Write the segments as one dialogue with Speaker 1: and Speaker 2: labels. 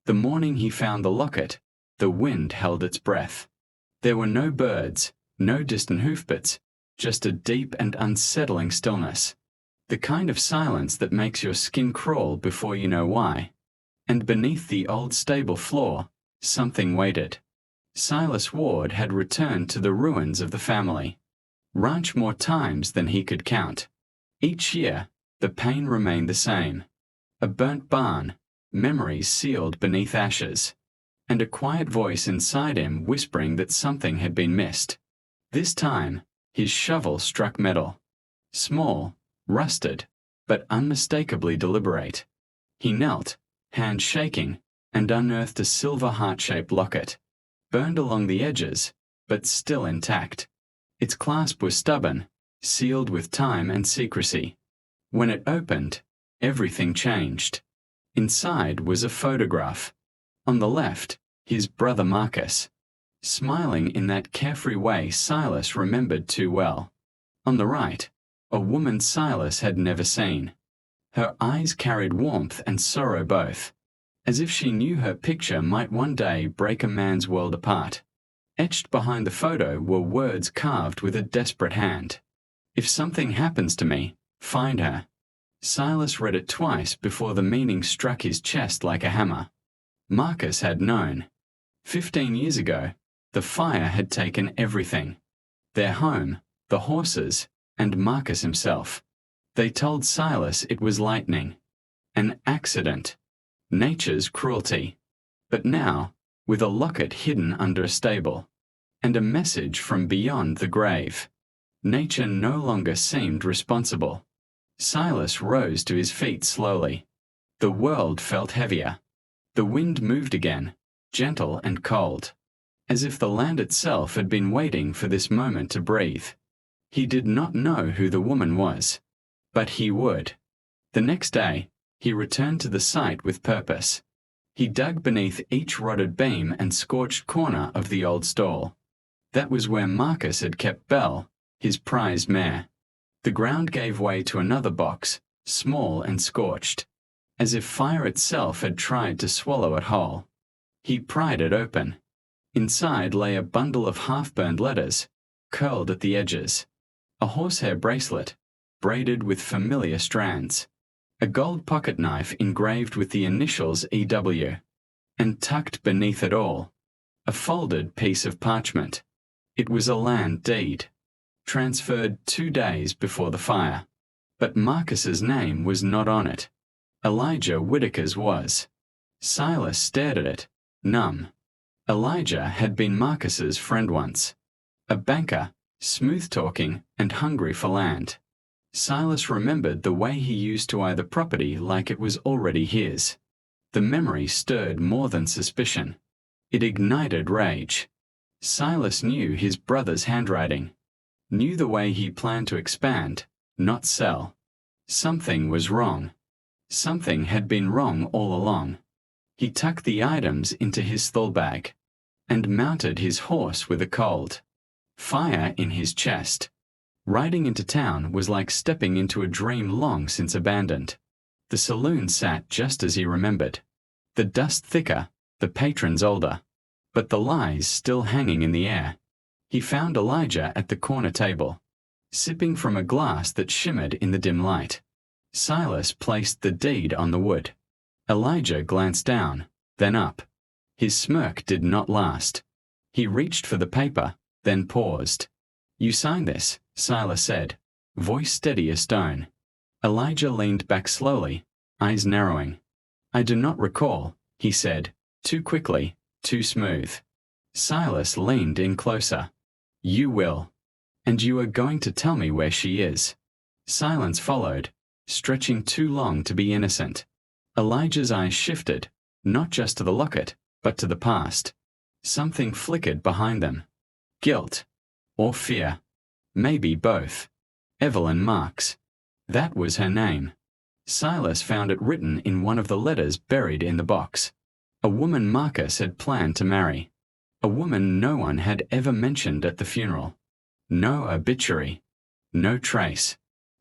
Speaker 1: The morning he found the locket, the wind held its breath. There were no birds, no distant hoofbeats, just a deep and unsettling stillness. The kind of silence that makes your skin crawl before you know why. And beneath the old stable floor, something waited. Silas Ward had returned to the ruins of the family ranch more times than he could count. Each year, the pain remained the same. A burnt barn, memories sealed beneath ashes, and a quiet voice inside him whispering that something had been missed. This time, his shovel struck metal. Small, rusted, but unmistakably deliberate. He knelt, hand shaking, and unearthed a silver heart-shaped locket, burned along the edges, but still intact. Its clasp was stubborn, sealed with time and secrecy. When it opened, everything changed. Inside was a photograph. On the left, his brother Marcus, smiling in that carefree way Silas remembered too well. On the right, a woman Silas had never seen. Her eyes carried warmth and sorrow both, as if she knew her picture might one day break a man's world apart. Etched behind the photo were words carved with a desperate hand. "If something happens to me, find her." Silas read it twice before the meaning struck his chest like a hammer. Marcus had known. 15 years ago, the fire had taken everything. Their home, the horses, and Marcus himself. They told Silas it was lightning. An accident. Nature's cruelty. But now, with a locket hidden under a stable, and a message from beyond the grave, nature no longer seemed responsible. Silas rose to his feet slowly. The world felt heavier. The wind moved again, gentle and cold, as if the land itself had been waiting for this moment to breathe. He did not know who the woman was, but he would. The next day, he returned to the site with purpose. He dug beneath each rotted beam and scorched corner of the old stall. That was where Marcus had kept Belle, his prized mare. The ground gave way to another box, small and scorched, as if fire itself had tried to swallow it whole. He pried it open. Inside lay a bundle of half-burned letters, curled at the edges. A horsehair bracelet, braided with familiar strands. A gold pocket knife engraved with the initials EW. And tucked beneath it all, a folded piece of parchment. It was a land deed, transferred 2 days before the fire. But Marcus's name was not on it. Elijah Whitaker's was. Silas stared at it, numb. Elijah had been Marcus's friend once. A banker, smooth-talking and hungry for land. Silas remembered the way he used to eye the property like it was already his. The memory stirred more than suspicion. It ignited rage. Silas knew his brother's handwriting. Knew the way he planned to expand, not sell. Something was wrong. Something had been wrong all along. He tucked the items into his thole bag and mounted his horse with a cold fire in his chest. Riding into town was like stepping into a dream long since abandoned. The saloon sat just as he remembered. The dust thicker, the patrons older, but the lies still hanging in the air. He found Elijah at the corner table, sipping from a glass that shimmered in the dim light. Silas placed the deed on the wood. Elijah glanced down, then up. His smirk did not last. He reached for the paper, then paused. "You sign this," Silas said, voice steady as stone. Elijah leaned back slowly, eyes narrowing. "I do not recall," he said, too quickly, too smooth. Silas leaned in closer. "You will. And you are going to tell me where she is." Silence followed, stretching too long to be innocent. Elijah's eyes shifted, not just to the locket, but to the past. Something flickered behind them. Guilt. Or fear. Maybe both. Evelyn Marks. That was her name. Silas found it written in one of the letters buried in the box. A woman Marcus had planned to marry. A woman no one had ever mentioned at the funeral. No obituary. No trace.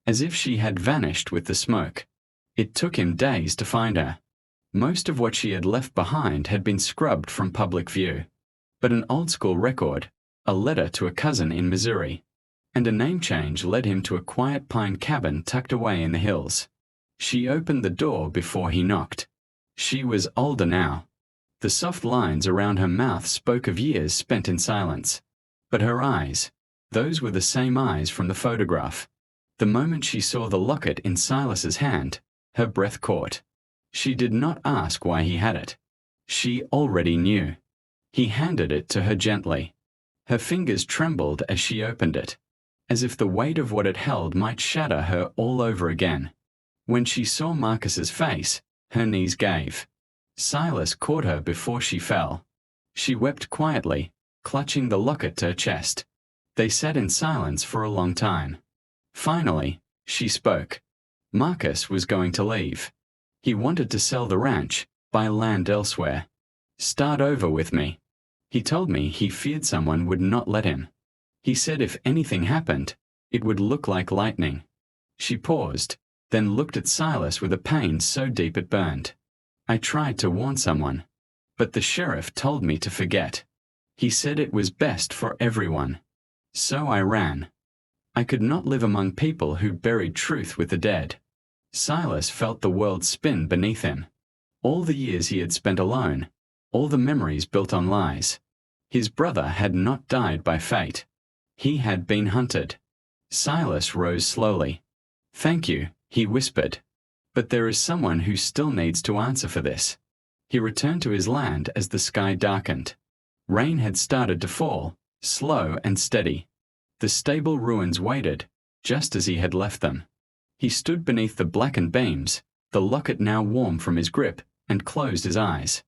Speaker 1: As if she had vanished with the smoke. It took him days to find her. Most of what she had left behind had been scrubbed from public view. But an old-school record, a letter to a cousin in Missouri, and a name change led him to a quiet pine cabin tucked away in the hills. She opened the door before he knocked. She was older now. The soft lines around her mouth spoke of years spent in silence. But her eyes, those were the same eyes from the photograph. The moment she saw the locket in Silas's hand, her breath caught. She did not ask why he had it. She already knew. He handed it to her gently. Her fingers trembled as she opened it, as if the weight of what it held might shatter her all over again. When she saw Marcus's face, her knees gave. Silas caught her before she fell. She wept quietly, clutching the locket to her chest. They sat in silence for a long time. Finally, she spoke. Marcus was going to leave. He wanted to sell the ranch, buy land elsewhere. Start over with me. He told me he feared someone would not let him. He said if anything happened, it would look like lightning. She paused, then looked at Silas with a pain so deep it burned. I tried to warn someone, but the sheriff told me to forget. He said it was best for everyone. So I ran. I could not live among people who buried truth with the dead. Silas felt the world spin beneath him. All the years he had spent alone, all the memories built on lies. His brother had not died by fate. He had been hunted. Silas rose slowly. "Thank you," he whispered. "But there is someone who still needs to answer for this." He returned to his land as the sky darkened. Rain had started to fall, slow and steady. The stable ruins waited, just as he had left them. He stood beneath the blackened beams, the locket now warm from his grip, and closed his eyes.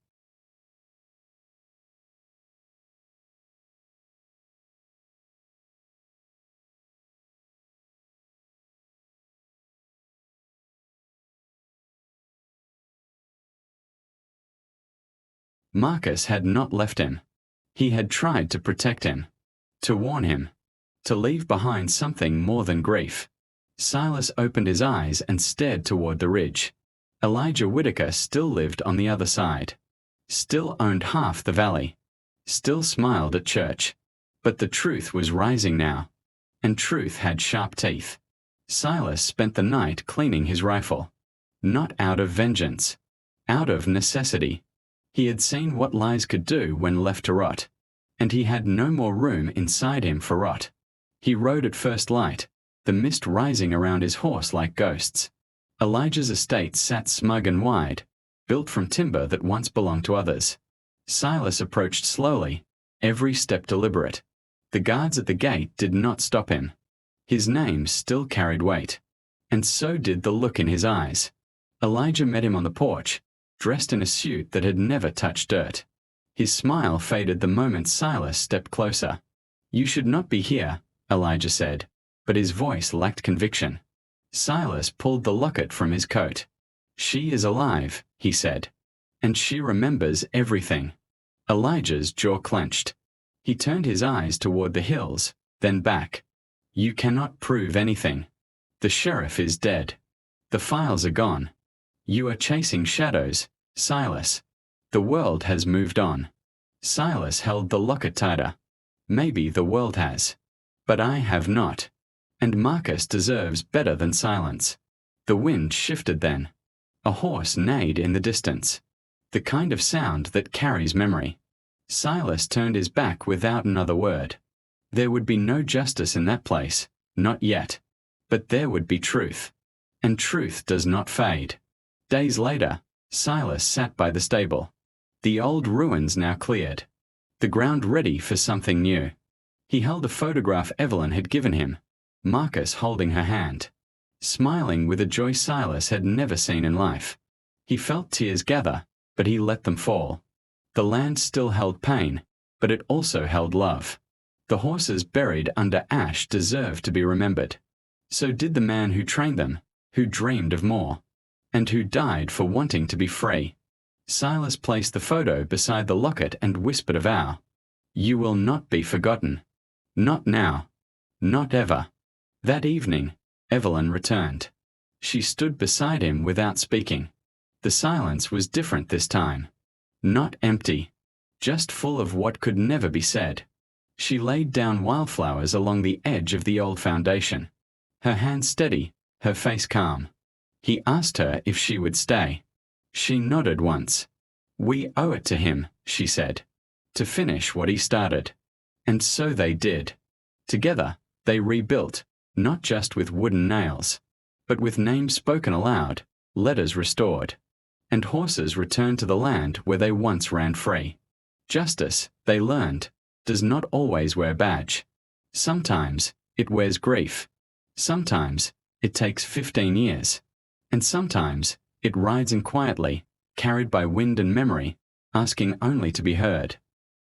Speaker 1: Marcus had not left him. He had tried to protect him, to warn him, to leave behind something more than grief. Silas opened his eyes and stared toward the ridge. Elijah Whitaker still lived on the other side, still owned half the valley, still smiled at church. But the truth was rising now, and truth had sharp teeth. Silas spent the night cleaning his rifle, not out of vengeance, out of necessity. He had seen what lies could do when left to rot, and he had no more room inside him for rot. He rode at first light, the mist rising around his horse like ghosts. Elijah's estate sat smug and wide, built from timber that once belonged to others. Silas approached slowly, every step deliberate. The guards at the gate did not stop him. His name still carried weight, and so did the look in his eyes. Elijah met him on the porch, dressed in a suit that had never touched dirt. His smile faded the moment Silas stepped closer. "You should not be here," Elijah said, but his voice lacked conviction. Silas pulled the locket from his coat. "She is alive," he said, "and she remembers everything." Elijah's jaw clenched. He turned his eyes toward the hills, then back. "You cannot prove anything. The sheriff is dead. The files are gone. You are chasing shadows, Silas. The world has moved on." Silas held the locket tighter. "Maybe the world has, but I have not. And Marcus deserves better than silence." The wind shifted then. A horse neighed in the distance, the kind of sound that carries memory. Silas turned his back without another word. There would be no justice in that place, not yet. But there would be truth. And truth does not fade. Days later, Silas sat by the stable. The old ruins now cleared, the ground ready for something new. He held a photograph Evelyn had given him, Marcus holding her hand, smiling with a joy Silas had never seen in life. He felt tears gather, but he let them fall. The land still held pain, but it also held love. The horses buried under ash deserved to be remembered. So did the man who trained them, who dreamed of more, and who died for wanting to be free. Silas placed the photo beside the locket and whispered a vow. "You will not be forgotten. Not now. Not ever." That evening, Evelyn returned. She stood beside him without speaking. The silence was different this time. Not empty, just full of what could never be said. She laid down wildflowers along the edge of the old foundation, her hands steady, her face calm. He asked her if she would stay. She nodded once. "We owe it to him," she said, "to finish what he started." And so they did. Together, they rebuilt, not just with wooden nails, but with names spoken aloud, letters restored, and horses returned to the land where they once ran free. Justice, they learned, does not always wear badge. Sometimes it wears grief. Sometimes it takes 15 years. And sometimes it rides in quietly, carried by wind and memory, asking only to be heard.